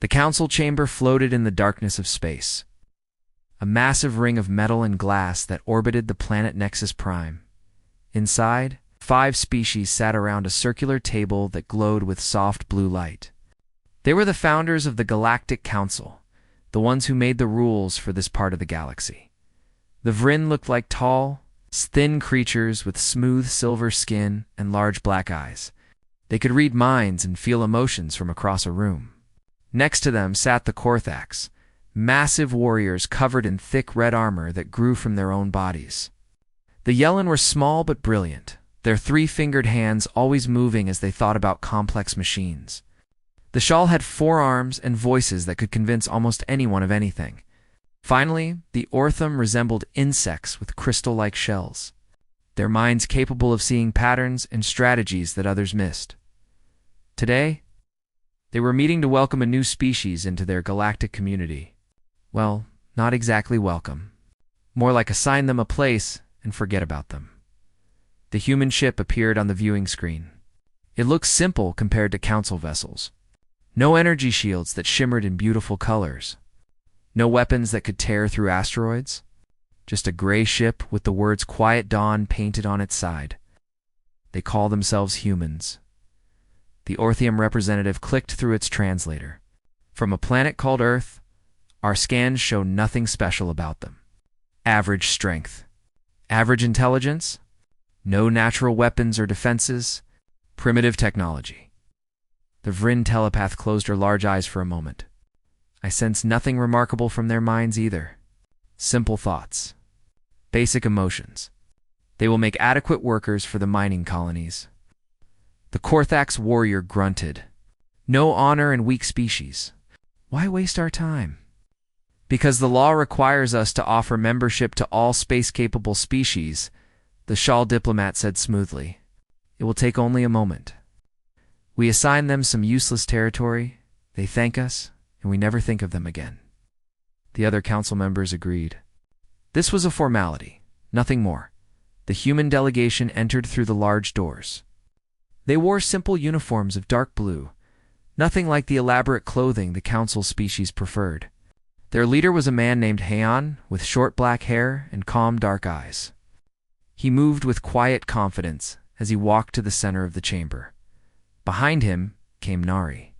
The council chamber floated in the darkness of space, a massive ring of metal and glass that orbited the planet Nexus Prime. Inside, 5 species sat around a circular table that glowed with soft blue light. They were the founders of the Galactic Council, the ones who made the rules for this part of the galaxy. The Vryn looked like tall, thin creatures with smooth silver skin and large black eyes. They could read minds and feel emotions from across a room. Next to them sat the Korthax, massive warriors covered in thick red armor that grew from their own bodies. The Yellen were small but brilliant, their 3-fingered hands always moving as they thought about complex machines. The Shal had 4 arms and voices that could convince almost anyone of anything. Finally, the Ortham resembled insects with crystal-like shells, their minds capable of seeing patterns and strategies that others missed. Today, they were meeting to welcome a new species into their galactic community. Well, not exactly welcome. More like assign them a place and forget about them. The human ship appeared on the viewing screen. It looked simple compared to council vessels. No energy shields that shimmered in beautiful colors. No weapons that could tear through asteroids. Just a gray ship with the words Quiet Dawn painted on its side. They call themselves humans. The Orthium representative clicked through its translator. From a planet called Earth, our scans show nothing special about them. Average strength. Average intelligence. No natural weapons or defenses. Primitive technology. The Vryn telepath closed her large eyes for a moment. I sense nothing remarkable from their minds either. Simple thoughts. Basic emotions. They will make adequate workers for the mining colonies. The Korthax warrior grunted. No honor in weak species. Why waste our time? Because the law requires us to offer membership to all space-capable species, the Shal diplomat said smoothly. It will take only a moment. We assign them some useless territory, they thank us, and we never think of them again. The other council members agreed. This was a formality, nothing more. The human delegation entered through the large doors. They wore simple uniforms of dark blue, nothing like the elaborate clothing the council species preferred. Their leader was a man named Heian, with short black hair and calm dark eyes. He moved with quiet confidence as he walked to the center of the chamber. Behind him came Nari,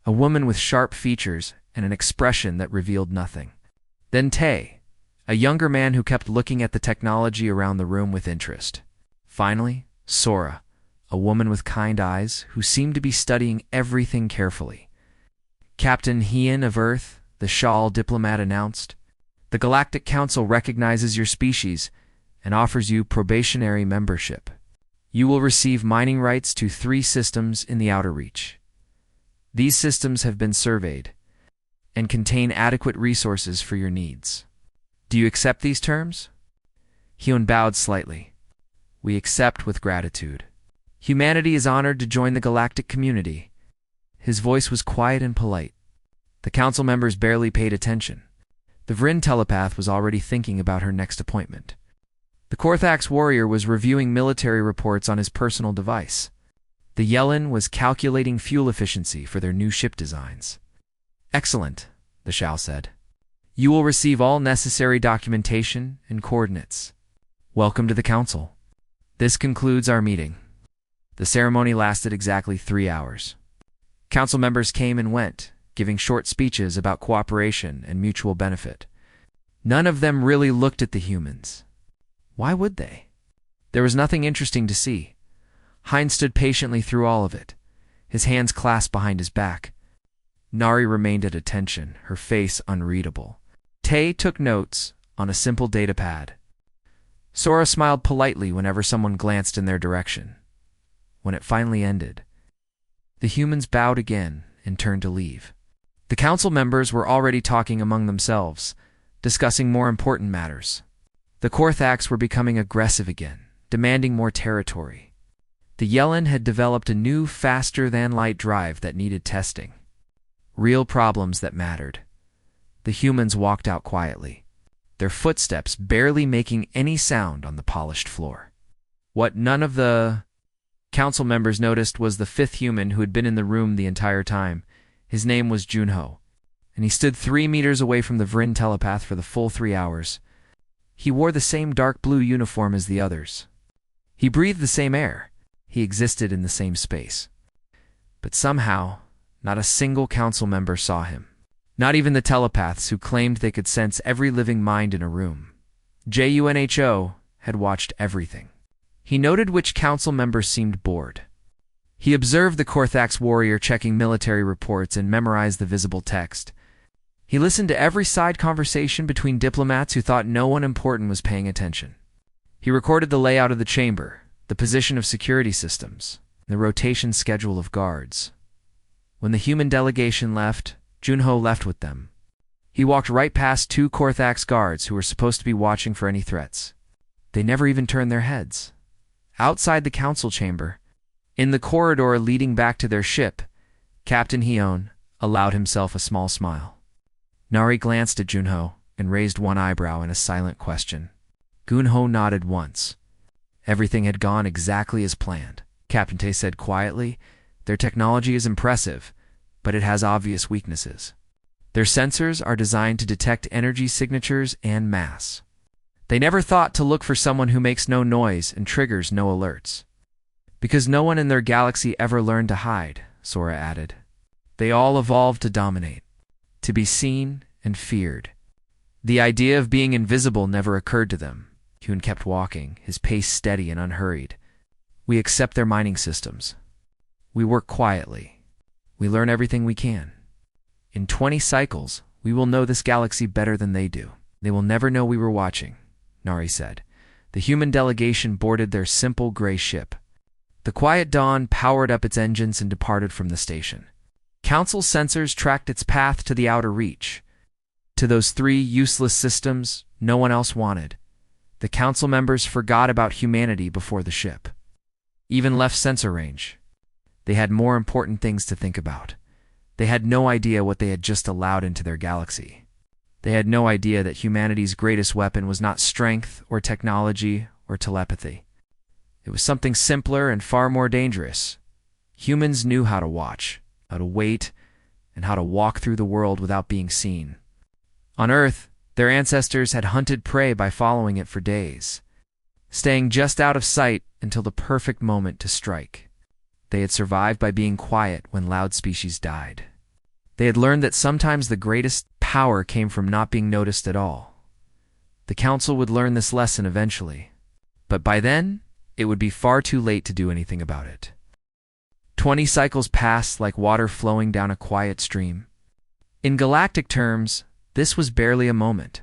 a woman with sharp features and an expression that revealed nothing. Then Tay, a younger man who kept looking at the technology around the room with interest. Finally, Sora, a woman with kind eyes who seemed to be studying everything carefully. Captain Heian of Earth, the Shal diplomat announced, the Galactic Council recognizes your species and offers you probationary membership. You will receive mining rights to 3 systems in the Outer Reach. These systems have been surveyed and contain adequate resources for your needs. Do you accept these terms? Hyun bowed slightly. We accept with gratitude. Humanity is honored to join the galactic community. His voice was quiet and polite. The council members barely paid attention. The Vryn telepath was already thinking about her next appointment. The Korthax warrior was reviewing military reports on his personal device. The Yellen was calculating fuel efficiency for their new ship designs. Excellent, the Shal said. You will receive all necessary documentation and coordinates. Welcome to the council. This concludes our meeting. The ceremony lasted exactly 3 hours. Council members came and went, giving short speeches about cooperation and mutual benefit. None of them really looked at the humans. Why would they? There was nothing interesting to see. Hein stood patiently through all of it, his hands clasped behind his back. Nari remained at attention, her face unreadable. Tay took notes on a simple data pad. Sora smiled politely whenever someone glanced in their direction. When it finally ended, the humans bowed again and turned to leave. The council members were already talking among themselves, discussing more important matters. The Korthax were becoming aggressive again, demanding more territory. The Yellen had developed a new, faster-than-light drive that needed testing. Real problems that mattered. The humans walked out quietly, their footsteps barely making any sound on the polished floor. What none of the council members noticed was the 5th human who had been in the room the entire time. His name was Junho, and he stood 3 meters away from the Vrin telepath for the full 3 hours. He wore the same dark blue uniform as the others. He breathed the same air. He existed in the same space. But somehow, not a single council member saw him. Not even the telepaths who claimed they could sense every living mind in a room. Junho had watched everything. He noted which council members seemed bored. He observed the Korthax warrior checking military reports and memorized the visible text. He listened to every side conversation between diplomats who thought no one important was paying attention. He recorded the layout of the chamber, the position of security systems, and the rotation schedule of guards. When the human delegation left, Junho left with them. He walked right past 2 Korthax guards who were supposed to be watching for any threats. They never even turned their heads. Outside the council chamber, in the corridor leading back to their ship, Captain Hion allowed himself a small smile. Nari glanced at Junho and raised one eyebrow in a silent question. Junho nodded once. Everything had gone exactly as planned. Captain Tay said quietly, "Their technology is impressive, but it has obvious weaknesses. Their sensors are designed to detect energy signatures and mass. They never thought to look for someone who makes no noise and triggers no alerts. Because no one in their galaxy ever learned to hide," Sora added. "They all evolved to dominate, to be seen and feared. The idea of being invisible never occurred to them." Hyun kept walking, his pace steady and unhurried. "We accept their mining systems. We work quietly. We learn everything we can. In 20 cycles, we will know this galaxy better than they do. They will never know we were watching," Nari said. The human delegation boarded their simple gray ship. The Quiet Dawn powered up its engines and departed from the station. Council sensors tracked its path to the outer reach. To those 3 useless systems no one else wanted. The council members forgot about humanity before the ship. Even left sensor range. They had more important things to think about. They had no idea what they had just allowed into their galaxy. They had no idea that humanity's greatest weapon was not strength or technology or telepathy. It was something simpler and far more dangerous. Humans knew how to watch, how to wait, and how to walk through the world without being seen. On Earth, their ancestors had hunted prey by following it for days, staying just out of sight until the perfect moment to strike. They had survived by being quiet when loud species died. They had learned that sometimes the greatest power came from not being noticed at all. The Council would learn this lesson eventually, but by then, it would be far too late to do anything about it. 20 cycles passed like water flowing down a quiet stream. In galactic terms, this was barely a moment.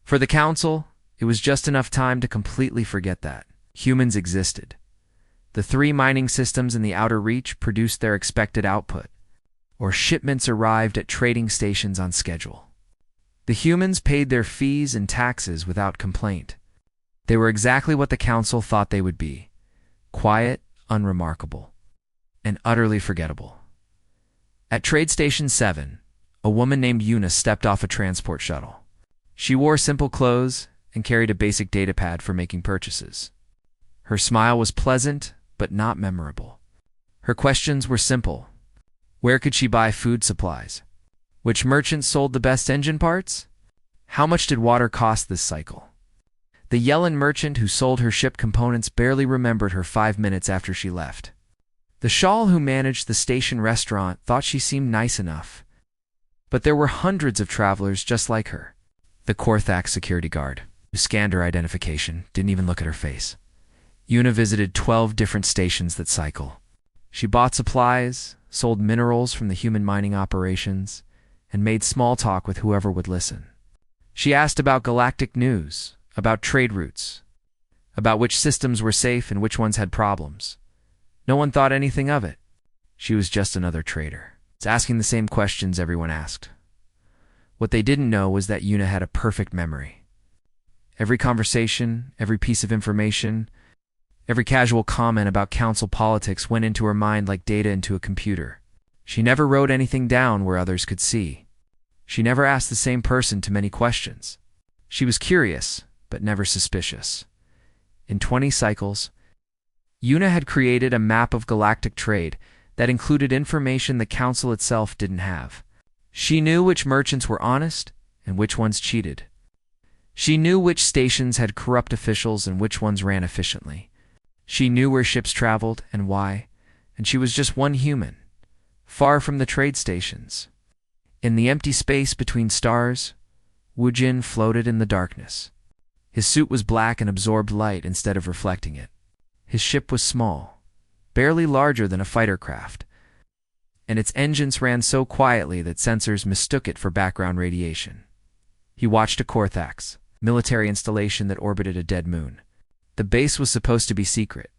For the Council, it was just enough time to completely forget that humans existed. The 3 mining systems in the outer reach produced their expected output, or shipments arrived at trading stations on schedule. The humans paid their fees and taxes without complaint. They were exactly what the Council thought they would be: quiet, unremarkable, and utterly forgettable. At Trade Station 7, a woman named Yuna stepped off a transport shuttle. She wore simple clothes and carried a basic datapad for making purchases. Her smile was pleasant, but not memorable. Her questions were simple. Where could she buy food supplies? Which merchants sold the best engine parts? How much did water cost this cycle? The Yellen merchant who sold her ship components barely remembered her 5 minutes after she left. The Shawl who managed the station restaurant thought she seemed nice enough. But there were hundreds of travelers just like her. The Korthax security guard, who scanned her identification, didn't even look at her face. Yuna visited 12 different stations that cycle. She bought supplies, sold minerals from the human mining operations, and made small talk with whoever would listen. She asked about galactic news, about trade routes, about which systems were safe and which ones had problems. No one thought anything of it. She was just another trader. It's asking the same questions everyone asked. What they didn't know was that Yuna had a perfect memory. Every conversation, every piece of information, every casual comment about council politics went into her mind like data into a computer. She never wrote anything down where others could see. She never asked the same person too many questions. She was curious, but never suspicious. In 20 cycles, Yuna had created a map of galactic trade that included information the Council itself didn't have. She knew which merchants were honest and which ones cheated. She knew which stations had corrupt officials and which ones ran efficiently. She knew where ships traveled and why, and she was just one human, far from the trade stations. In the empty space between stars, Woojin floated in the darkness. His suit was black and absorbed light instead of reflecting it. His ship was small, barely larger than a fighter craft, and its engines ran so quietly that sensors mistook it for background radiation. He watched a Korthax, military installation that orbited a dead moon. The base was supposed to be secret.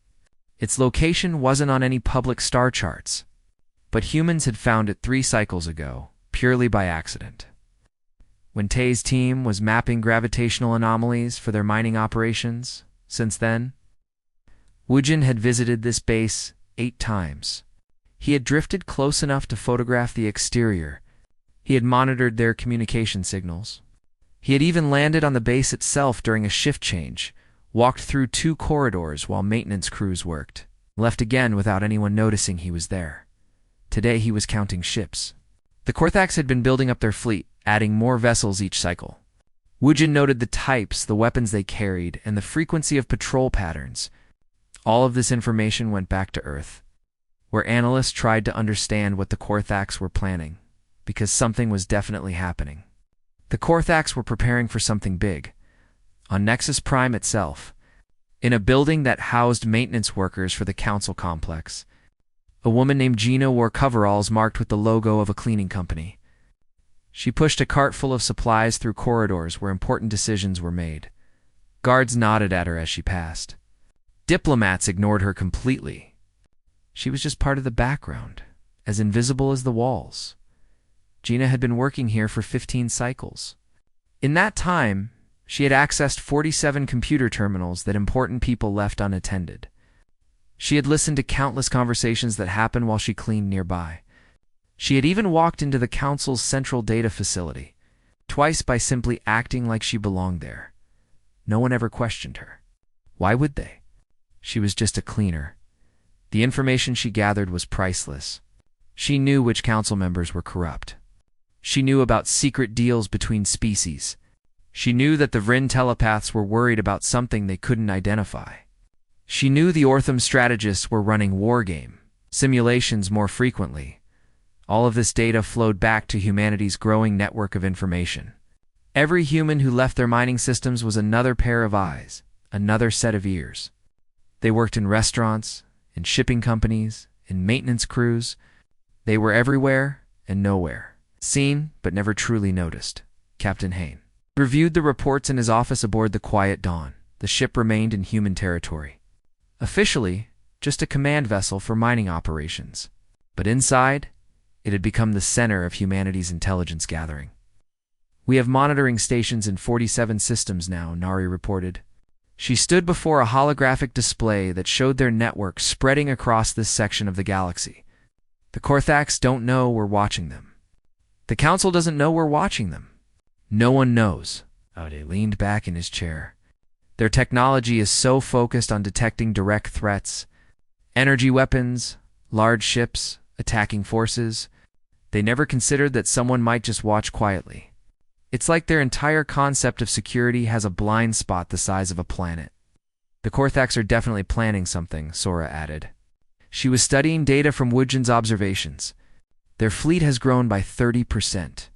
Its location wasn't on any public star charts, but humans had found it 3 cycles ago, purely by accident. When Tay's team was mapping gravitational anomalies for their mining operations, since then, Woojin had visited this base 8 times. He had drifted close enough to photograph the exterior. He had monitored their communication signals. He had even landed on the base itself during a shift change, walked through 2 corridors while maintenance crews worked, left again without anyone noticing he was there. Today he was counting ships. The Korthax had been building up their fleet, adding more vessels each cycle. Woojin noted the types, the weapons they carried, and the frequency of patrol patterns. All of this information went back to Earth, where analysts tried to understand what the Korthax were planning, because something was definitely happening. The Korthax were preparing for something big. On Nexus Prime itself, in a building that housed maintenance workers for the Council complex, a woman named Gina wore coveralls marked with the logo of a cleaning company. She pushed a cart full of supplies through corridors where important decisions were made. Guards nodded at her as she passed. Diplomats ignored her completely. She was just part of the background, as invisible as the walls. Gina had been working here for 15 cycles. In that time, she had accessed 47 computer terminals that important people left unattended. She had listened to countless conversations that happened while she cleaned nearby. She had even walked into the Council's central data facility, twice by simply acting like she belonged there. No one ever questioned her. Why would they? She was just a cleaner. The information she gathered was priceless. She knew which council members were corrupt. She knew about secret deals between species. She knew that the Vryn telepaths were worried about something they couldn't identify. She knew the Ortham strategists were running wargame simulations more frequently. All of this data flowed back to humanity's growing network of information. Every human who left their mining systems was another pair of eyes, another set of ears. They worked in restaurants, in shipping companies, in maintenance crews. They were everywhere and nowhere, seen but never truly noticed. Captain Hain reviewed the reports in his office aboard the Quiet Dawn. The ship remained in human territory. Officially, just a command vessel for mining operations. But inside, it had become the center of humanity's intelligence gathering. "We have monitoring stations in 47 systems now," Nari reported. She stood before a holographic display that showed their network spreading across this section of the galaxy. "The Korthax don't know we're watching them. The Council doesn't know we're watching them. No one knows." Ode leaned back in his chair. "Their technology is so focused on detecting direct threats, energy weapons, large ships, attacking forces, they never considered that someone might just watch quietly. It's like their entire concept of security has a blind spot the size of a planet." "The Korthax are definitely planning something," Sora added. She was studying data from Woojin's observations. "Their fleet has grown by 30%.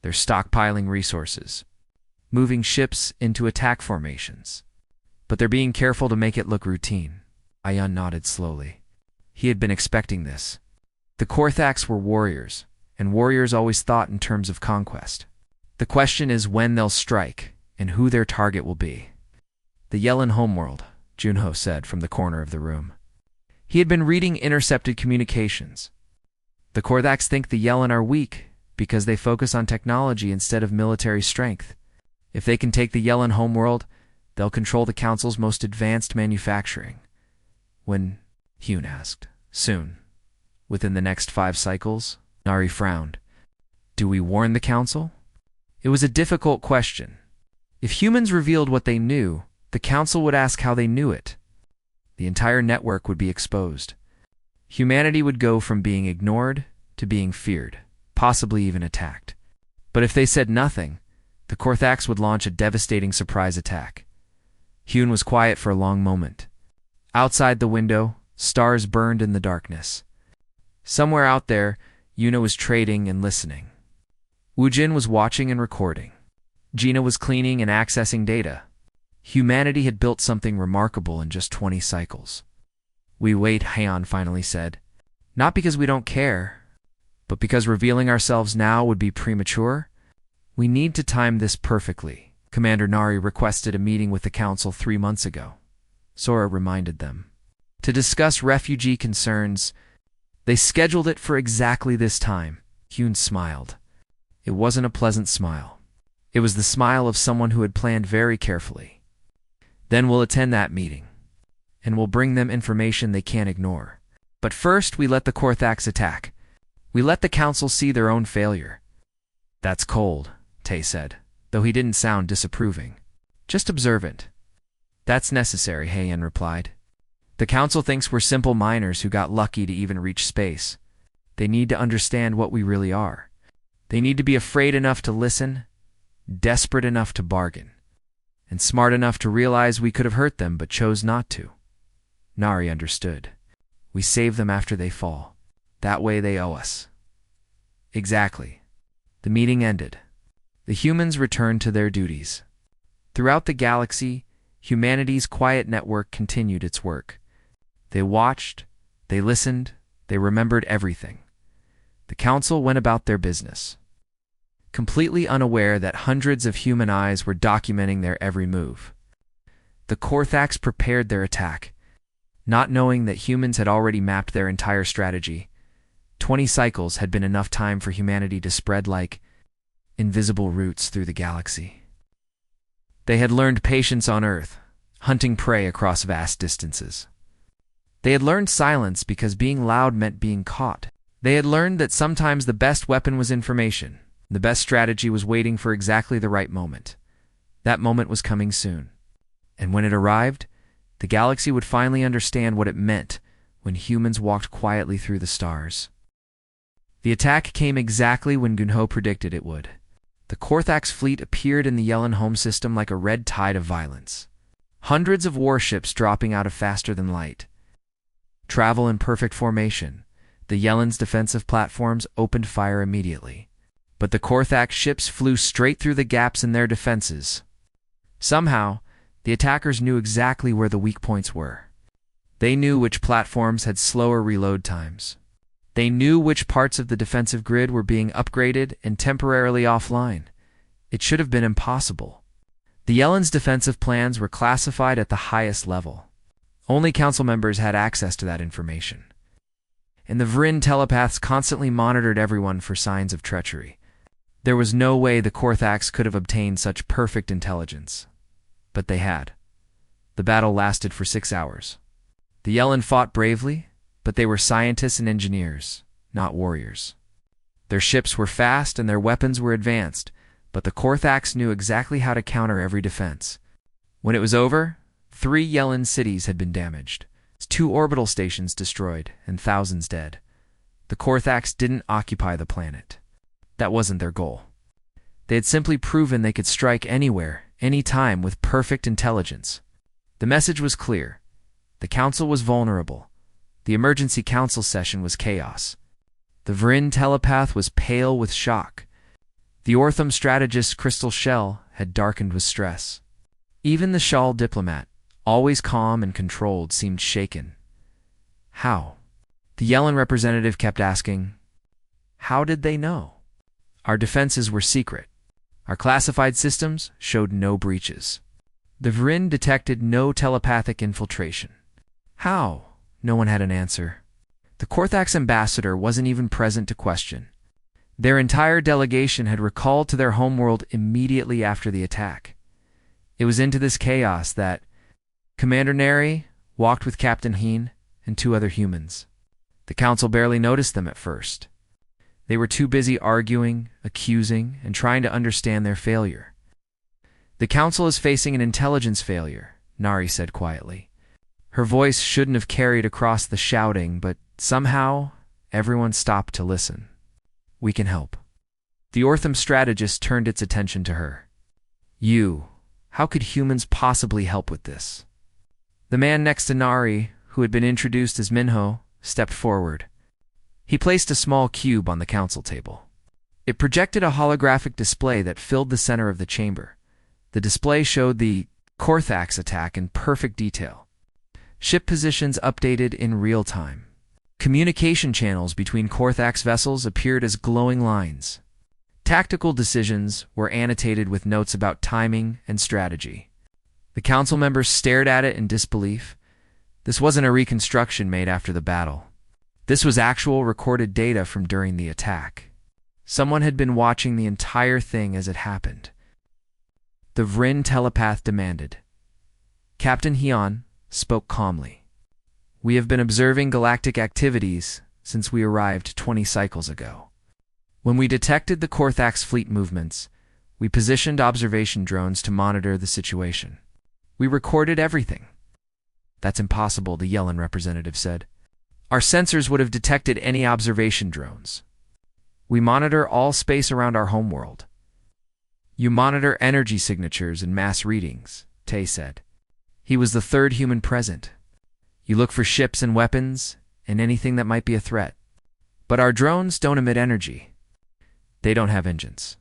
They're stockpiling resources, moving ships into attack formations. But they're being careful to make it look routine." Ayan nodded slowly. He had been expecting this. The Korthax were warriors, and warriors always thought in terms of conquest. The question is when they'll strike, and who their target will be. "The Yellen homeworld," Junho said from the corner of the room. He had been reading intercepted communications. "The Korthax think the Yellen are weak because they focus on technology instead of military strength. If they can take the Yellen homeworld, they'll control the Council's most advanced manufacturing." "When?" Hune asked. "Soon. Within the next 5 cycles?" Nari frowned. "Do we warn the Council?" It was a difficult question. If humans revealed what they knew, the Council would ask how they knew it. The entire network would be exposed. Humanity would go from being ignored to being feared, possibly even attacked. But if they said nothing, the Korthax would launch a devastating surprise attack. Hune was quiet for a long moment. Outside the window, stars burned in the darkness. Somewhere out there, Yuna was trading and listening. Wujin was watching and recording. Gina was cleaning and accessing data. Humanity had built something remarkable in just 20 cycles. "We wait," Heian finally said. "Not because we don't care, but because revealing ourselves now would be premature. We need to time this perfectly." Commander Nari requested a meeting with the Council 3 months ago. Sora reminded them. To discuss refugee concerns, they scheduled it for exactly this time. Hune smiled. It wasn't a pleasant smile. It was the smile of someone who had planned very carefully. "Then we'll attend that meeting, and we'll bring them information they can't ignore. But first, we let the Korthax attack. We let the Council see their own failure." "That's cold," Tay said, though he didn't sound disapproving. "Just observant." "That's necessary," Heian replied. "The Council thinks we're simple miners who got lucky to even reach space. They need to understand what we really are. They need to be afraid enough to listen, desperate enough to bargain, and smart enough to realize we could have hurt them but chose not to." Nari understood. "We save them after they fall. That way they owe us." Exactly. The meeting ended. The humans returned to their duties. Throughout the galaxy, humanity's quiet network continued its work. They watched, they listened, they remembered everything. The Council went about their business, completely unaware that hundreds of human eyes were documenting their every move. The Korthax prepared their attack, not knowing that humans had already mapped their entire strategy. 20 cycles had been enough time for humanity to spread like invisible roots through the galaxy. They had learned patience on Earth, hunting prey across vast distances. They had learned silence because being loud meant being caught. They had learned that sometimes the best weapon was information. The best strategy was waiting for exactly the right moment. That moment was coming soon. And when it arrived, the galaxy would finally understand what it meant when humans walked quietly through the stars. The attack came exactly when Gunho predicted it would. The Korthax fleet appeared in the Yellen home system like a red tide of violence. Hundreds of warships dropping out of faster than light. Travel in perfect formation. The Yellen's defensive platforms opened fire immediately. But the Korthax ships flew straight through the gaps in their defenses. Somehow, the attackers knew exactly where the weak points were. They knew which platforms had slower reload times. They knew which parts of the defensive grid were being upgraded and temporarily offline. It should have been impossible. The Yellen's defensive plans were classified at the highest level. Only Council members had access to that information. And the Vrin telepaths constantly monitored everyone for signs of treachery. There was no way the Korthax could have obtained such perfect intelligence. But they had. The battle lasted for 6 hours. The Yellen fought bravely, but they were scientists and engineers, not warriors. Their ships were fast and their weapons were advanced, but the Korthax knew exactly how to counter every defense. When it was over, 3 Yellen cities had been damaged, 2 orbital stations destroyed, and thousands dead. The Korthax didn't occupy the planet. That wasn't their goal. They had simply proven they could strike anywhere, anytime, with perfect intelligence. The message was clear. The Council was vulnerable. The emergency council session was chaos. The Vrin telepath was pale with shock. The Ortham strategist's crystal shell had darkened with stress. Even the Shal diplomat, always calm and controlled, seemed shaken. How? The Yellen representative kept asking, how did they know? Our defenses were secret. Our classified systems showed no breaches. The Vrin detected no telepathic infiltration. How? No one had an answer. The Korthax ambassador wasn't even present to question. Their entire delegation had recalled to their homeworld immediately after the attack. It was into this chaos that Commander Neri walked with Captain Heen and 2 other humans. The Council barely noticed them at first. They were too busy arguing, accusing, and trying to understand their failure. The Council is facing an intelligence failure, Nari said quietly. Her voice shouldn't have carried across the shouting, but somehow everyone stopped to listen. We can help. The Ortham strategist turned its attention to her. How could humans possibly help with this? The man next to Nari, who had been introduced as Minho, stepped forward. He placed a small cube on the council table. It projected a holographic display that filled the center of the chamber. The display showed the Korthax attack in perfect detail. Ship positions updated in real time. Communication channels between Korthax vessels appeared as glowing lines. Tactical decisions were annotated with notes about timing and strategy. The council members stared at it in disbelief. This wasn't a reconstruction made after the battle. This was actual recorded data from during the attack. Someone had been watching the entire thing as it happened. The Vryn telepath demanded. Captain Hyun spoke calmly. We have been observing galactic activities since we arrived 20 cycles ago. When we detected the Korthax fleet movements, we positioned observation drones to monitor the situation. We recorded everything. That's impossible, the Yellen representative said. Our sensors would have detected any observation drones. We monitor all space around our homeworld. You monitor energy signatures and mass readings, Tay said. He was the third human present. You look for ships and weapons and anything that might be a threat. But our drones don't emit energy. They don't have engines.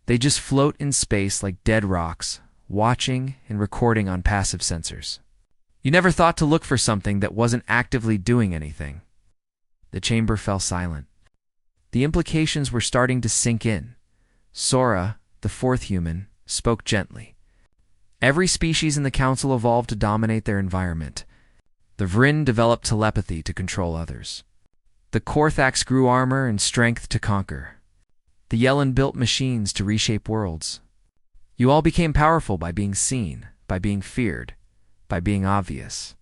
They just float in space like dead rocks, watching and recording on passive sensors. You never thought to look for something that wasn't actively doing anything. The chamber fell silent. The implications were starting to sink in. Sora, the fourth human, spoke gently. Every species in the council evolved to dominate their environment. The Vryn developed telepathy to control others. The Korthax grew armor and strength to conquer. The Yellen built machines to reshape worlds. You all became powerful by being seen, by being feared, by being obvious.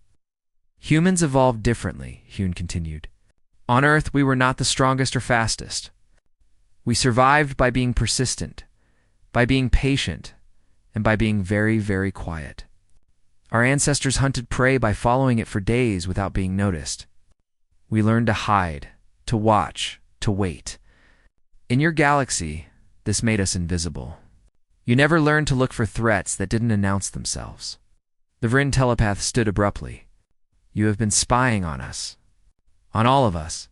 Humans evolved differently, Hyun continued. On Earth, we were not the strongest or fastest. We survived by being persistent, by being patient, and by being very, very quiet. Our ancestors hunted prey by following it for days without being noticed. We learned to hide, to watch, to wait. In your galaxy, this made us invisible. You never learned to look for threats that didn't announce themselves. The Vryn telepath stood abruptly. You have been spying on us. On all of us.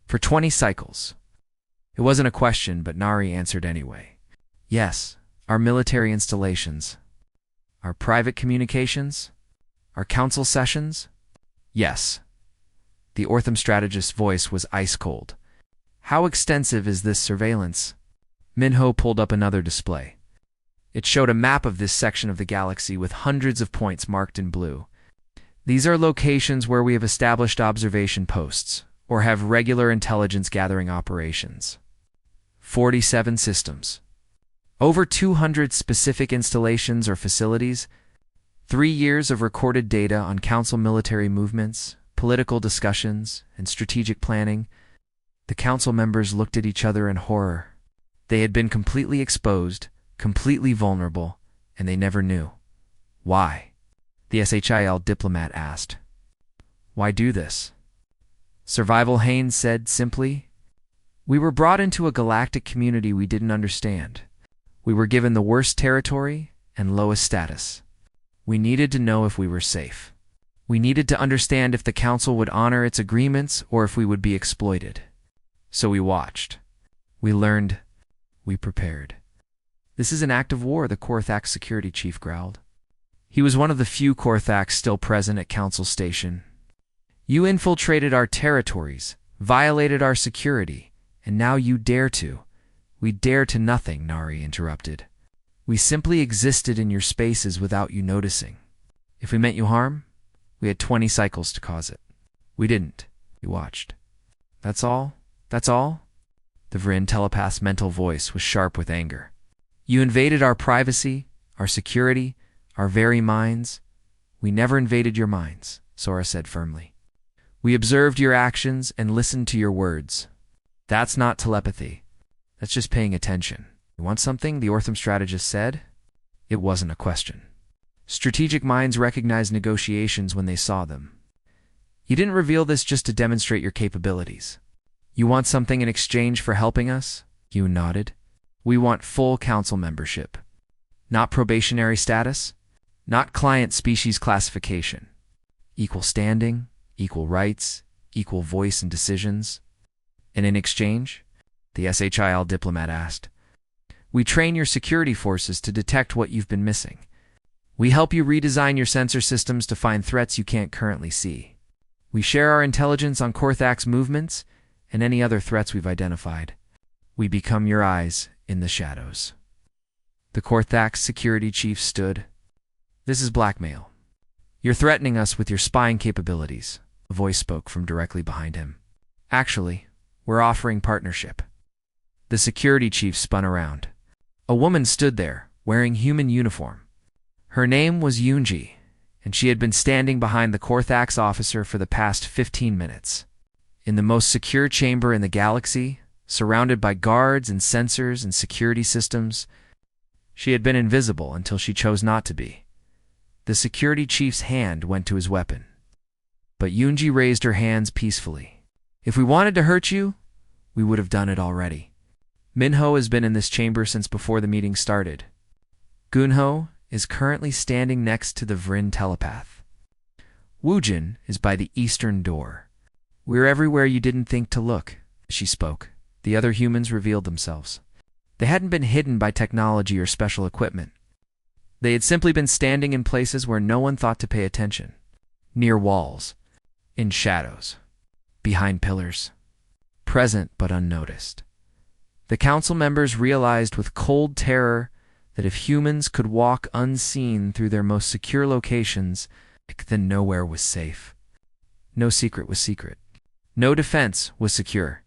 For 20 cycles. It wasn't a question, but Nari answered anyway. Yes, our military installations. Our private communications? Our council sessions? Yes. The Ortham strategist's voice was ice cold. How extensive is this surveillance? Minho pulled up another display. It showed a map of this section of the galaxy with hundreds of points marked in blue. These are locations where we have established observation posts, or have regular intelligence gathering operations. 47 systems. Over 200 specific installations or facilities. 3 years of recorded data on council military movements, political discussions, and strategic planning. The council members looked at each other in horror. They had been completely exposed, completely vulnerable, and they never knew. Why? The SHIL diplomat asked. Why do this? Survival Haynes said simply. We were brought into a galactic community we didn't understand. We were given the worst territory and lowest status. We needed to know if we were safe. We needed to understand if the council would honor its agreements or if we would be exploited. So we watched. We learned. We prepared. This is an act of war, the Korthax security chief growled. He was one of the few Korthax still present at Council Station. You infiltrated our territories, violated our security, and now you dare to. We dare to nothing, Nari interrupted. We simply existed in your spaces without you noticing. If we meant you harm, we had 20 cycles to cause it. We didn't. We watched. That's all? That's all? The Vryn telepath's mental voice was sharp with anger. You invaded our privacy, our security, our very minds. We never invaded your minds, Sora said firmly. We observed your actions and listened to your words. That's not telepathy. That's just paying attention. You want something? The Ortham strategist said. It wasn't a question. Strategic minds recognized negotiations when they saw them. You didn't reveal this just to demonstrate your capabilities. You want something in exchange for helping us? Yoon nodded. We want full council membership. Not probationary status, not client species classification. Equal standing, equal rights, equal voice in decisions. And in exchange? The SHIL diplomat asked. We train your security forces to detect what you've been missing. We help you redesign your sensor systems to find threats you can't currently see. We share our intelligence on Korthak's movements and any other threats we've identified. We become your eyes in the shadows. The Korthak's security chief stood. This is blackmail. You're threatening us with your spying capabilities, a voice spoke from directly behind him. Actually, we're offering partnership. The security chief spun around. A woman stood there, wearing human uniform. Her name was Yoonji, and she had been standing behind the Korthak's officer for the past 15 minutes. In the most secure chamber in the galaxy, surrounded by guards and sensors and security systems, she had been invisible until she chose not to be. The security chief's hand went to his weapon. But Yoonji raised her hands peacefully. If we wanted to hurt you, we would have done it already. Minho has been in this chamber since before the meeting started. Gunho is currently standing next to the Vrin telepath. Woojin is by the eastern door. We're everywhere you didn't think to look, she spoke. The other humans revealed themselves. They hadn't been hidden by technology or special equipment. They had simply been standing in places where no one thought to pay attention. Near walls, in shadows, behind pillars, present but unnoticed. The council members realized with cold terror that if humans could walk unseen through their most secure locations, then nowhere was safe. No secret was secret. No defense was secure.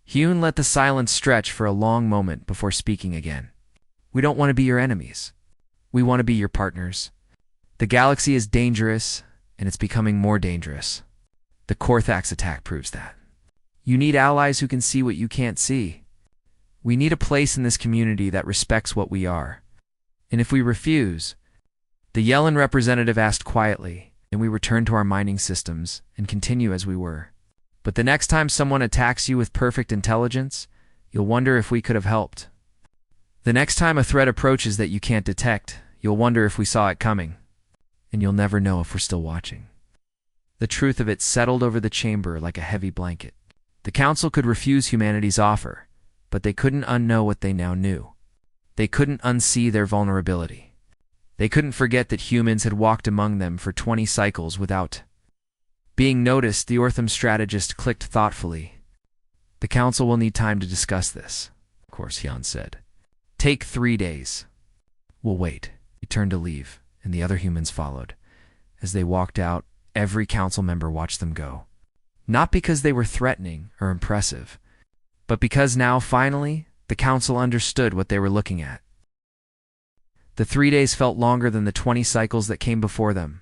Hyun let the silence stretch for a long moment before speaking again. We don't want to be your enemies. We want to be your partners. The galaxy is dangerous, and it's becoming more dangerous. The Korthak's attack proves that. You need allies who can see what you can't see. We need a place in this community that respects what we are. And if we refuse, the Yellen representative asked quietly, and we return to our mining systems and continue as we were. But the next time someone attacks you with perfect intelligence, you'll wonder if we could have helped. The next time a threat approaches that you can't detect, you'll wonder if we saw it coming. And you'll never know if we're still watching. The truth of it settled over the chamber like a heavy blanket. The council could refuse humanity's offer, but they couldn't unknow what they now knew. They couldn't unsee their vulnerability. They couldn't forget that humans had walked among them for 20 cycles without being noticed. The Ortham strategist clicked thoughtfully. The council will need time to discuss this, of course, Hyun said. Take 3 days. We'll wait. He turned to leave, and the other humans followed. As they walked out, every council member watched them go. Not because they were threatening or impressive, but because now, finally, the council understood what they were looking at. The 3 days felt longer than the 20 cycles that came before them.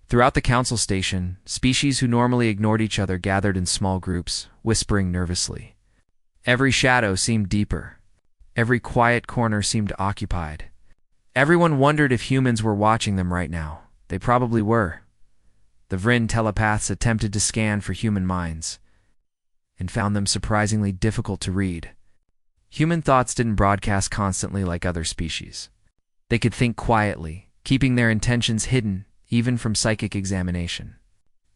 Throughout the council station, species who normally ignored each other gathered in small groups, whispering nervously. Every shadow seemed deeper. Every quiet corner seemed occupied. Everyone wondered if humans were watching them right now. They probably were. The Vrin telepaths attempted to scan for human minds, and found them surprisingly difficult to read. Human thoughts didn't broadcast constantly like other species. They could think quietly, keeping their intentions hidden, even from psychic examination.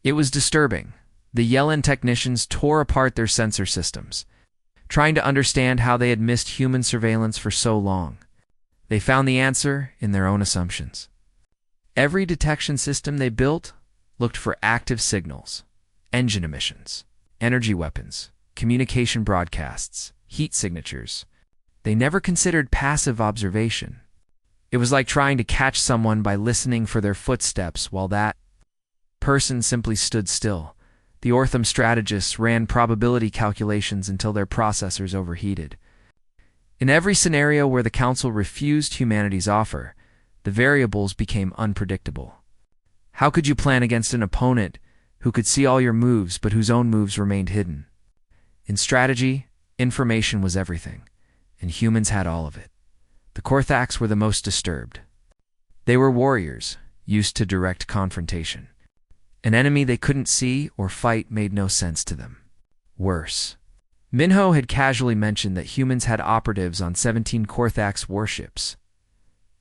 It was disturbing. The Yellen technicians tore apart their sensor systems, trying to understand how they had missed human surveillance for so long. They found the answer in their own assumptions. Every detection system they built looked for active signals, engine emissions, energy weapons, communication broadcasts, heat signatures. They never considered passive observation. It was like trying to catch someone by listening for their footsteps while that person simply stood still. The Ortham strategists ran probability calculations until their processors overheated. In every scenario where the council refused humanity's offer, the variables became unpredictable. How could you plan against an opponent who could see all your moves but whose own moves remained hidden? In strategy, information was everything, and humans had all of it. The Korthaks were the most disturbed. They were warriors, used to direct confrontation. An enemy they couldn't see or fight made no sense to them. Worse, Minho had casually mentioned that humans had operatives on 17 Korthax warships.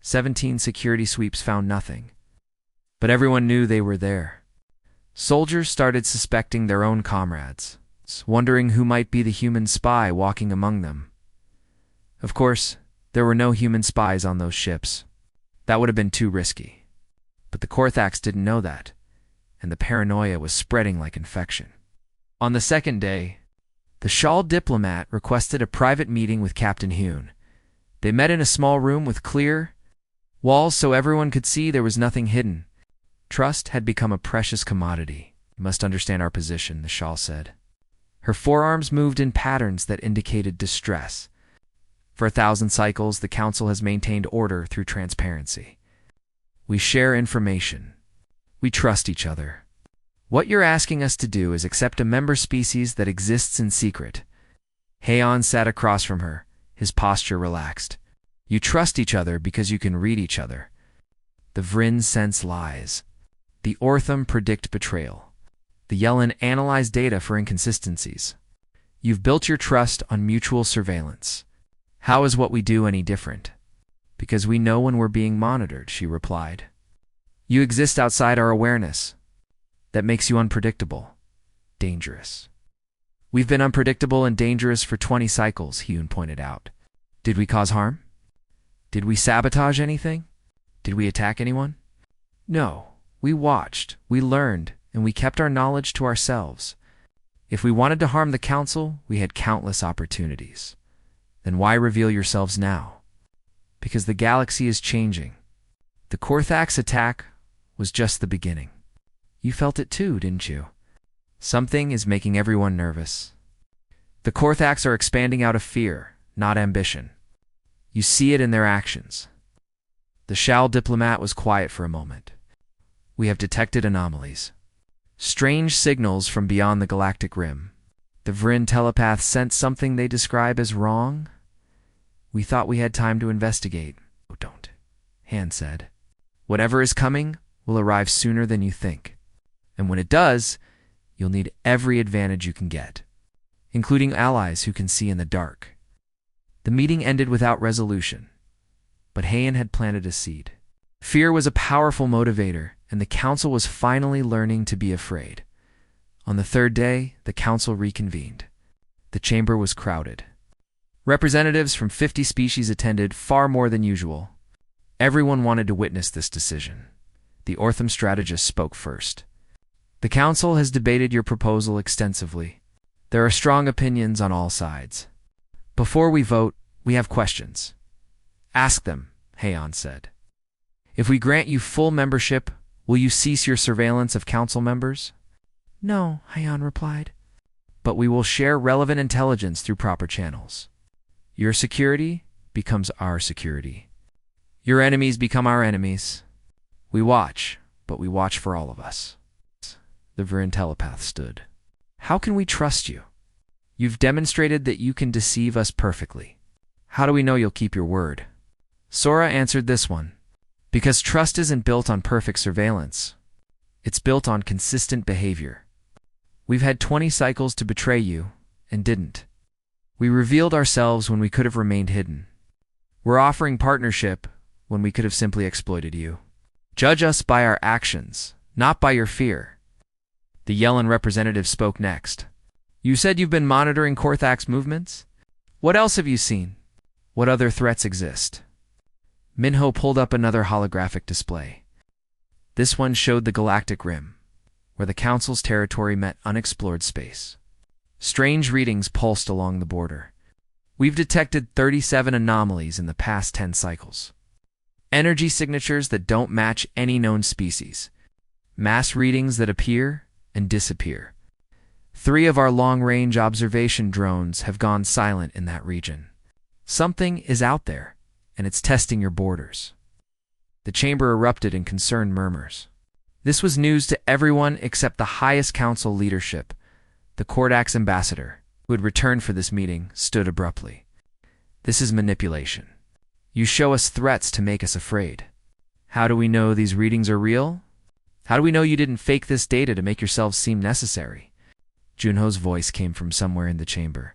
17 security sweeps found nothing. But everyone knew they were there. Soldiers started suspecting their own comrades, wondering who might be the human spy walking among them. Of course, there were no human spies on those ships. That would have been too risky. But the Korthax didn't know that, and the paranoia was spreading like infection. On the second day, the Shal diplomat requested a private meeting with Captain Hune. They met in a small room with clear walls so everyone could see there was nothing hidden. Trust had become a precious commodity. You must understand our position, the Shal said. Her forearms moved in patterns that indicated distress. For 1,000 cycles, the Council has maintained order through transparency. We share information. We trust each other. What you're asking us to do is accept a member species that exists in secret. Heian sat across from her, his posture relaxed. You trust each other because you can read each other. The Vryn sense lies. The Ortham predict betrayal. The Yellen analyze data for inconsistencies. You've built your trust on mutual surveillance. How is what we do any different? Because we know when we're being monitored, she replied. You exist outside our awareness. That makes you unpredictable. Dangerous. We've been unpredictable and dangerous for 20 cycles, Hyun pointed out. Did we cause harm? Did we sabotage anything? Did we attack anyone? No. We watched, we learned, and we kept our knowledge to ourselves. If we wanted to harm the Council, we had countless opportunities. Then why reveal yourselves now? Because the galaxy is changing. The Korthax attack was just the beginning. You felt it too, didn't you? Something is making everyone nervous. The Korthax are expanding out of fear, not ambition. You see it in their actions. The Shal diplomat was quiet for a moment. We have detected anomalies. Strange signals from beyond the galactic rim. The Vryn telepath sent something they describe as wrong. We thought we had time to investigate. Oh, don't, Han said. Whatever is coming will arrive sooner than you think. And when it does, you'll need every advantage you can get, including allies who can see in the dark. The meeting ended without resolution, but Heian had planted a seed. Fear was a powerful motivator, and the Council was finally learning to be afraid. On the third day, the Council reconvened. The chamber was crowded. Representatives from 50 species attended, far more than usual. Everyone wanted to witness this decision. The Ortham strategist spoke first. The Council has debated your proposal extensively. There are strong opinions on all sides. Before we vote, we have questions. Ask them, Heian said. If we grant you full membership, will you cease your surveillance of Council members? No, Heian replied. But we will share relevant intelligence through proper channels. Your security becomes our security. Your enemies become our enemies. We watch, but we watch for all of us. The Vryn telepath stood. How can we trust you? You've demonstrated that you can deceive us perfectly. How do we know you'll keep your word? Sora answered this one. Because trust isn't built on perfect surveillance. It's built on consistent behavior. We've had 20 cycles to betray you, and didn't. We revealed ourselves when we could have remained hidden. We're offering partnership when we could have simply exploited you. Judge us by our actions, not by your fear. The Yellen representative spoke next. You said you've been monitoring Korthax movements? What else have you seen? What other threats exist? Minho pulled up another holographic display. This one showed the galactic rim, where the Council's territory met unexplored space. Strange readings pulsed along the border. We've detected 37 anomalies in the past 10 cycles. Energy signatures that don't match any known species. Mass readings that appear and disappear. 3 of our long-range observation drones have gone silent in that region. Something is out there, and it's testing your borders. The chamber erupted in concerned murmurs. This was news to everyone except the highest council leadership. The Kordax ambassador, who had returned for this meeting, stood abruptly. This is manipulation. You show us threats to make us afraid. How do we know these readings are real? How do we know you didn't fake this data to make yourselves seem necessary? Junho's voice came from somewhere in the chamber,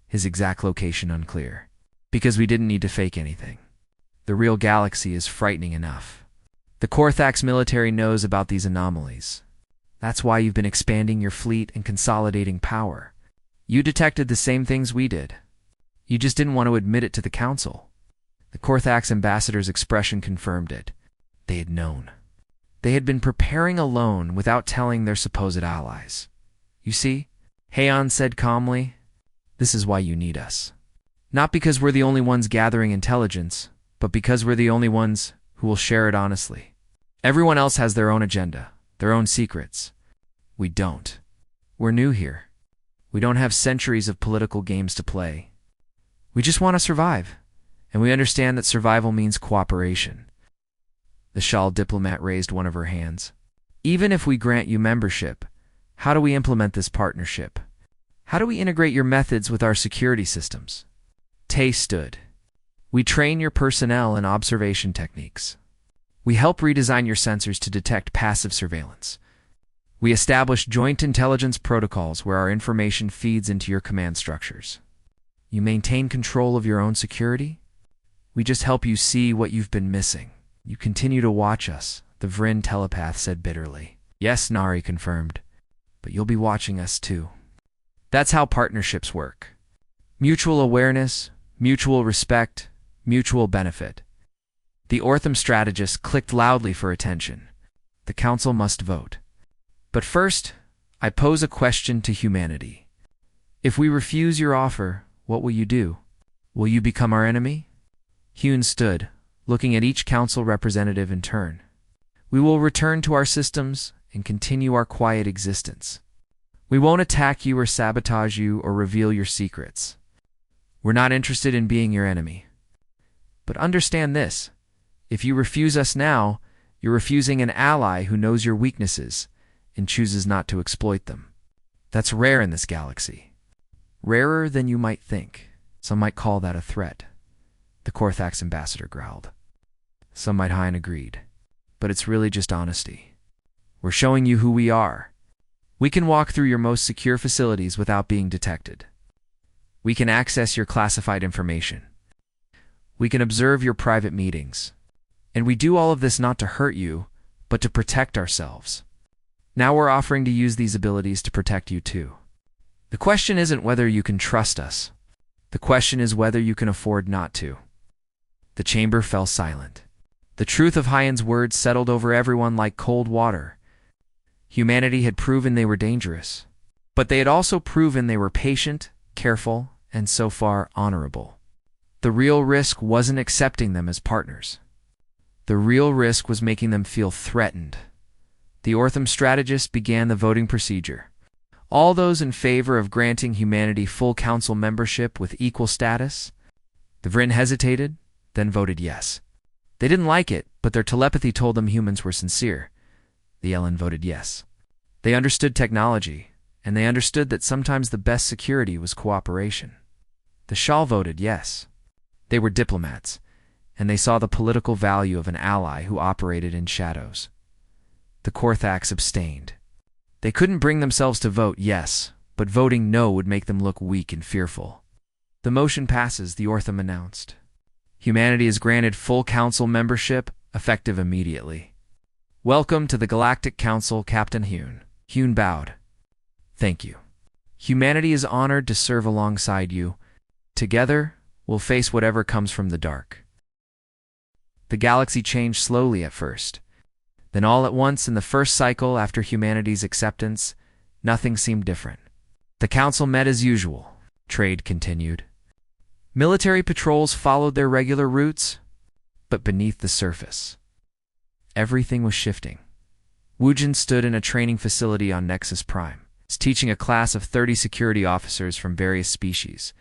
his exact location unclear. Because we didn't need to fake anything. The real galaxy is frightening enough. The Korthax military knows about these anomalies. That's why you've been expanding your fleet and consolidating power. You detected the same things we did. You just didn't want to admit it to the Council. The Korthax ambassador's expression confirmed it. They had known. They had been preparing alone without telling their supposed allies. You see, Heian said calmly, this is why you need us. Not because we're the only ones gathering intelligence, but because we're the only ones who will share it honestly. Everyone else has their own agenda, their own secrets. We don't. We're new here. We don't have centuries of political games to play. We just want to survive, and we understand that survival means cooperation. The Shal diplomat raised one of her hands. Even if we grant you membership, how do we implement this partnership? How do we integrate your methods with our security systems? Tay stood. We train your personnel in observation techniques. We help redesign your sensors to detect passive surveillance. We establish joint intelligence protocols where our information feeds into your command structures. You maintain control of your own security? We just help you see what you've been missing. You continue to watch us, the Vryn telepath said bitterly. Yes, Nari confirmed, but you'll be watching us too. That's how partnerships work. Mutual awareness, mutual respect, mutual benefit. The Ortham strategist clicked loudly for attention. The Council must vote. But first, I pose a question to humanity. If we refuse your offer, what will you do? Will you become our enemy? Hyun stood, looking at each council representative in turn. We will return to our systems and continue our quiet existence. We won't attack you or sabotage you or reveal your secrets. We're not interested in being your enemy. But understand this. If you refuse us now, you're refusing an ally who knows your weaknesses and chooses not to exploit them. That's rare in this galaxy. Rarer than you might think. Some might call that a threat. The Korthax ambassador growled. Some might Hein agreed. But it's really just honesty. We're showing you who we are. We can walk through your most secure facilities without being detected. We can access your classified information. We can observe your private meetings. And we do all of this not to hurt you, but to protect ourselves. Now we're offering to use these abilities to protect you too. The question isn't whether you can trust us. The question is whether you can afford not to. The chamber fell silent. The truth of Hyen's words settled over everyone like cold water. Humanity had proven they were dangerous, but they had also proven they were patient, careful, and so far honorable. The real risk wasn't accepting them as partners. The real risk was making them feel threatened. The Ortham strategist began the voting procedure. All those in favor of granting humanity full council membership with equal status? The Vryn hesitated, then voted yes. They didn't like it, but their telepathy told them humans were sincere. The Ellen voted yes. They understood technology, and they understood that sometimes the best security was cooperation. The Shal voted yes. They were diplomats, and they saw the political value of an ally who operated in shadows. The Korthax abstained. They couldn't bring themselves to vote yes, but voting no would make them look weak and fearful. The motion passes, the Ortham announced. Humanity is granted full council membership, effective immediately. Welcome to the Galactic Council, Captain Hyun. Hyun bowed. Thank you. Humanity is honored to serve alongside you. Together, we'll face whatever comes from the dark. The galaxy changed slowly at first. Then all at once in the first cycle after humanity's acceptance, nothing seemed different. The council met as usual. Trade continued. Military patrols followed their regular routes, but beneath the surface, everything was shifting. Woojin stood in a training facility on Nexus Prime, teaching a class of 30 security officers from various species.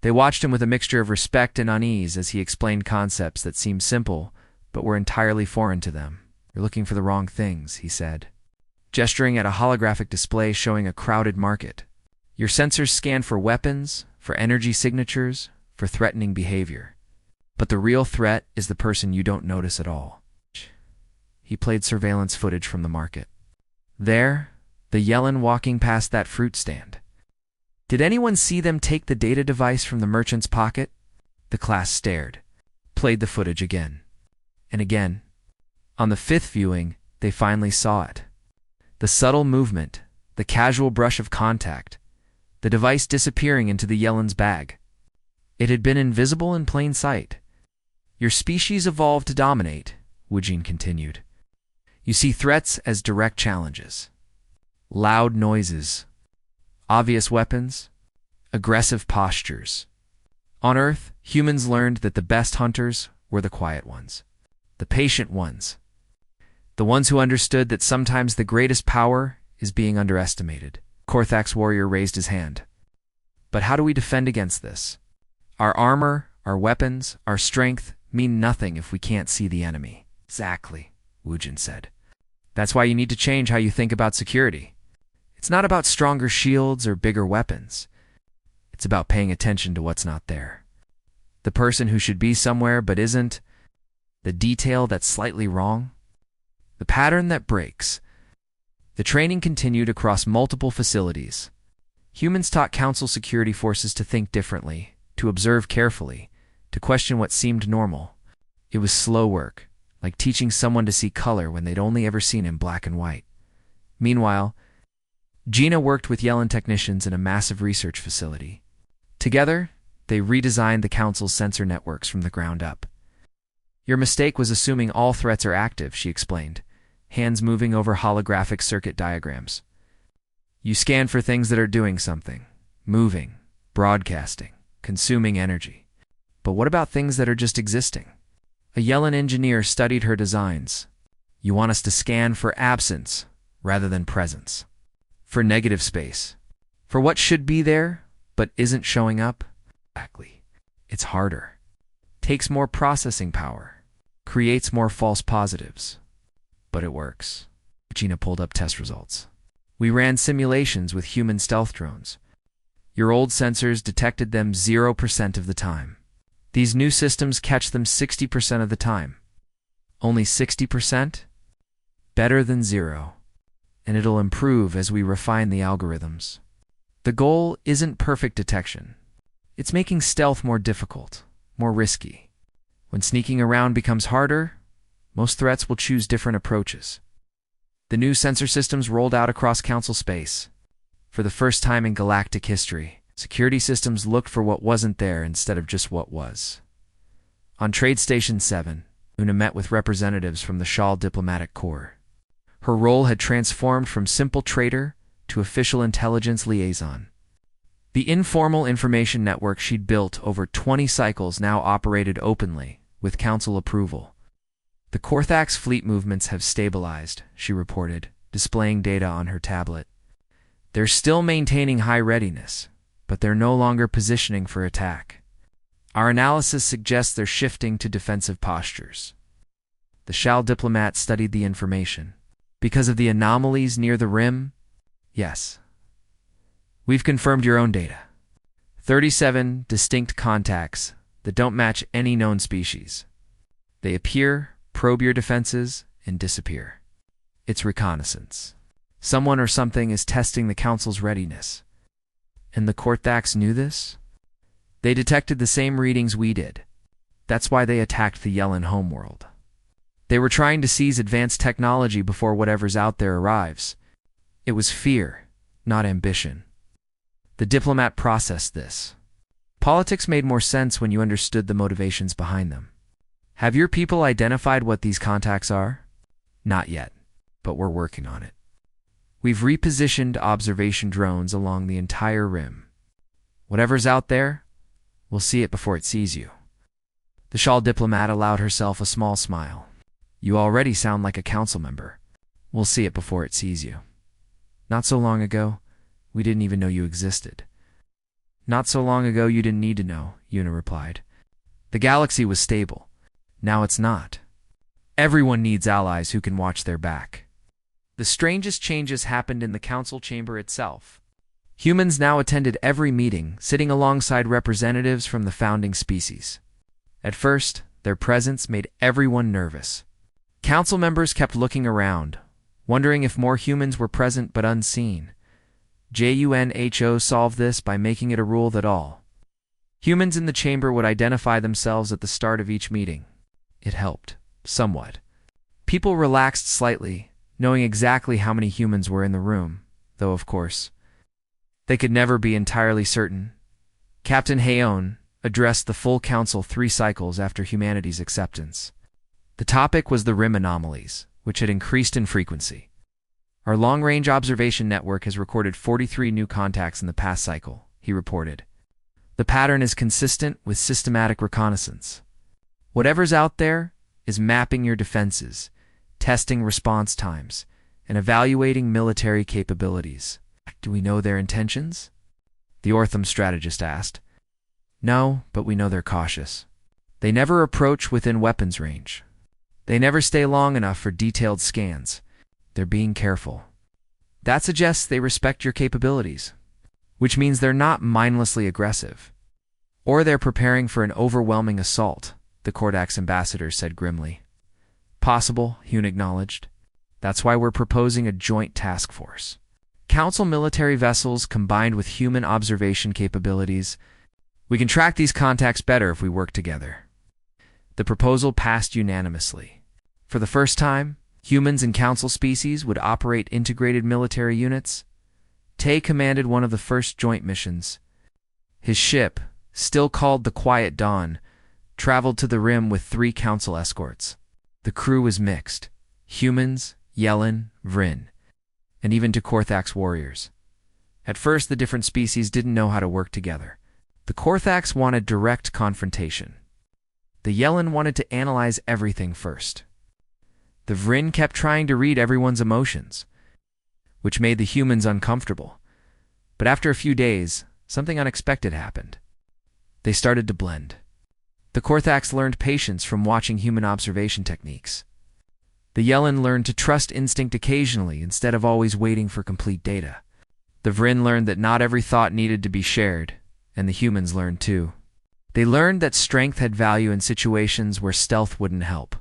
They watched him with a mixture of respect and unease as he explained concepts that seemed simple, but were entirely foreign to them. You're looking for the wrong things, he said, gesturing at a holographic display showing a crowded market. Your sensors scan for weapons, for energy signatures, for threatening behavior. But the real threat is the person you don't notice at all. he played surveillance footage from the market. There, the Yellen walking past that fruit stand. Did anyone see them take the data device from the merchant's pocket? The class stared, played the footage again and again. On the fifth viewing, they finally saw it. The subtle movement, the casual brush of contact, the device disappearing into the Yellen's bag. It had been invisible in plain sight. Your species evolved to dominate, Woojin continued. You see threats as direct challenges. Loud noises, obvious weapons, aggressive postures. On Earth, humans learned that the best hunters were the quiet ones, the patient ones, the ones who understood that sometimes the greatest power is being underestimated. Korthak's warrior raised his hand. But how do we defend against this? Our armor, our weapons, our strength mean nothing if we can't see the enemy. Exactly, Woojin said. That's why you need to change how you think about security. It's not about stronger shields or bigger weapons. It's about paying attention to what's not there. The person who should be somewhere but isn't, the detail that's slightly wrong, the pattern that breaks. The training continued across multiple facilities. Humans taught Council security forces to think differently, to observe carefully, to question what seemed normal. It was slow work, like teaching someone to see color when they'd only ever seen in black and white. Meanwhile, Gina worked with Yellen technicians in a massive research facility. Together, they redesigned the Council's sensor networks from the ground up. Your mistake was assuming all threats are active, she explained, hands moving over holographic circuit diagrams. You scan for things that are doing something, moving, broadcasting, consuming energy. But what about things that are just existing? A Yellen engineer studied her designs. You want us to scan for absence rather than presence. For negative space. For what should be there, but isn't showing up? Exactly. It's harder. Takes more processing power. Creates more false positives. But it works. Gina pulled up test results. We ran simulations with human stealth drones. Your old sensors detected them 0% of the time. These new systems catch them 60% of the time. Only 60%? Better than 0. And it'll improve as we refine the algorithms. The goal isn't perfect detection. It's making stealth more difficult, more risky. When sneaking around becomes harder, most threats will choose different approaches. The new sensor systems rolled out across Council space. For the first time in galactic history, security systems looked for what wasn't there instead of just what was. On Trade Station 7, Una met with representatives from the Shal Diplomatic Corps. Her role had transformed from simple trader to official intelligence liaison. The informal information network she'd built over 20 cycles now operated openly, with Council approval. The Korthak's fleet movements have stabilized, she reported, displaying data on her tablet. They're still maintaining high readiness, but they're no longer positioning for attack. Our analysis suggests they're shifting to defensive postures. The Shal diplomat studied the information. Because of the anomalies near the rim? Yes. We've confirmed your own data. 37 distinct contacts that don't match any known species. They appear, probe your defenses, and disappear. It's reconnaissance. Someone or something is testing the Council's readiness. And the Korthaks knew this? They detected the same readings we did. That's why they attacked the Yellen homeworld. They were trying to seize advanced technology before whatever's out there arrives. It was fear, not ambition. The diplomat processed this. Politics made more sense when you understood the motivations behind them. Have your people identified what these contacts are? Not yet, but we're working on it. We've repositioned observation drones along the entire rim. Whatever's out there, we'll see it before it sees you. The Shal diplomat allowed herself a small smile. You already sound like a council member. We'll see it before it sees you. Not so long ago, we didn't even know you existed. Not so long ago you didn't need to know, Una replied. The galaxy was stable. Now it's not. Everyone needs allies who can watch their back. The strangest changes happened in the council chamber itself. Humans now attended every meeting, sitting alongside representatives from the founding species. At first, their presence made everyone nervous. Council members kept looking around, wondering if more humans were present but unseen. JUNHO solved this by making it a rule that all humans in the chamber would identify themselves at the start of each meeting. It helped, somewhat. People relaxed slightly, knowing exactly how many humans were in the room, though, of course, they could never be entirely certain. Captain Hayon addressed the full council 3 cycles after humanity's acceptance. The topic was the rim anomalies, which had increased in frequency. Our long-range observation network has recorded 43 new contacts in the past cycle, he reported. The pattern is consistent with systematic reconnaissance. Whatever's out there is mapping your defenses, testing response times, and evaluating military capabilities. Do we know their intentions? The Ortham strategist asked. No, but we know they're cautious. They never approach within weapons range. They never stay long enough for detailed scans. They're being careful. That suggests they respect your capabilities, which means they're not mindlessly aggressive. Or they're preparing for an overwhelming assault, the Kordax ambassador said grimly. Possible, Hune acknowledged. That's why we're proposing a joint task force. Council military vessels combined with human observation capabilities. We can track these contacts better if we work together. The proposal passed unanimously. For the first time, humans and council species would operate integrated military units. Tay commanded one of the first joint missions. His ship, still called the Quiet Dawn, traveled to the rim with 3 council escorts. The crew was mixed: humans, Yellen, Vryn, and even to Korthax warriors. At first, the different species didn't know how to work together. The Korthax wanted direct confrontation. The Yellen wanted to analyze everything first. The Vryn kept trying to read everyone's emotions, which made the humans uncomfortable. But after a few days, something unexpected happened. They started to blend. The Korthax learned patience from watching human observation techniques. The Yellen learned to trust instinct occasionally instead of always waiting for complete data. The Vryn learned that not every thought needed to be shared, and the humans learned too. They learned that strength had value in situations where stealth wouldn't help.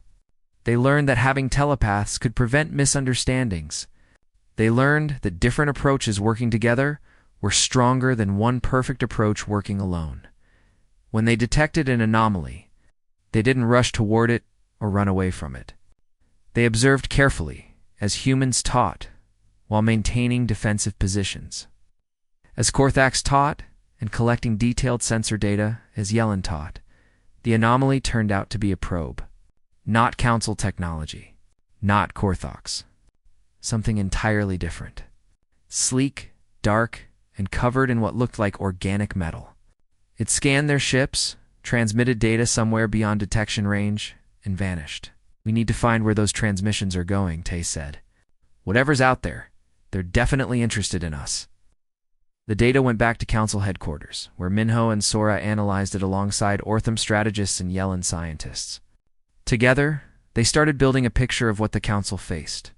They learned that having telepaths could prevent misunderstandings. They learned that different approaches working together were stronger than one perfect approach working alone. When they detected an anomaly, they didn't rush toward it or run away from it. They observed carefully, as humans taught, while maintaining defensive positions. As Korthax taught, and collecting detailed sensor data, as Yellen taught, the anomaly turned out to be a probe. Not council technology. Not Korthox. Something entirely different. Sleek, dark, and covered in what looked like organic metal. It scanned their ships, transmitted data somewhere beyond detection range, and vanished. We need to find where those transmissions are going, Tay said. Whatever's out there, they're definitely interested in us. The data went back to council headquarters, where Minho and Sora analyzed it alongside Ortham strategists and Yellen scientists. Together, they started building a picture of what the council faced.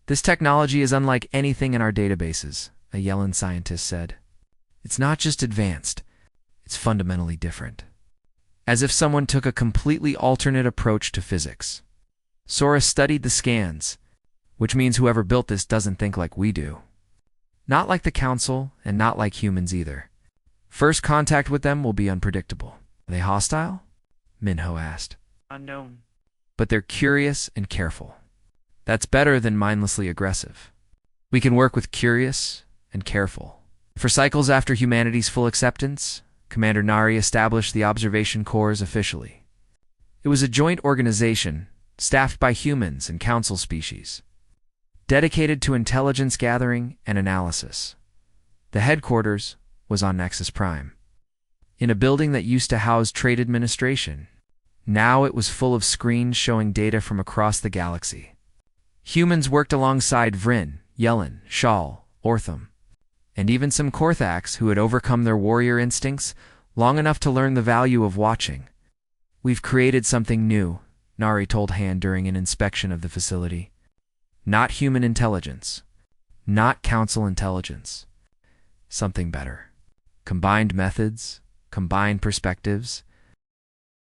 This technology is unlike anything in our databases, a Yellen scientist said. It's not just advanced, it's fundamentally different. As if someone took a completely alternate approach to physics. Sora studied the scans, which means whoever built this doesn't think like we do. Not like the council, and not like humans either. First contact with them will be unpredictable. Are they hostile? Minho asked. Unknown. But they're curious and careful. That's better than mindlessly aggressive. We can work with curious and careful. For cycles after humanity's full acceptance, Commander Nari established the Observation Corps officially. It was a joint organization, staffed by humans and council species, dedicated to intelligence gathering and analysis. The headquarters was on Nexus Prime, in a building that used to house trade administration. Now it was full of screens showing data from across the galaxy. Humans worked alongside Vryn, Yellen, Shal, Ortham, and even some Korthax who had overcome their warrior instincts long enough to learn the value of watching. We've created something new, Nari told Han during an inspection of the facility. Not human intelligence. Not council intelligence. Something better. Combined methods, combined perspectives,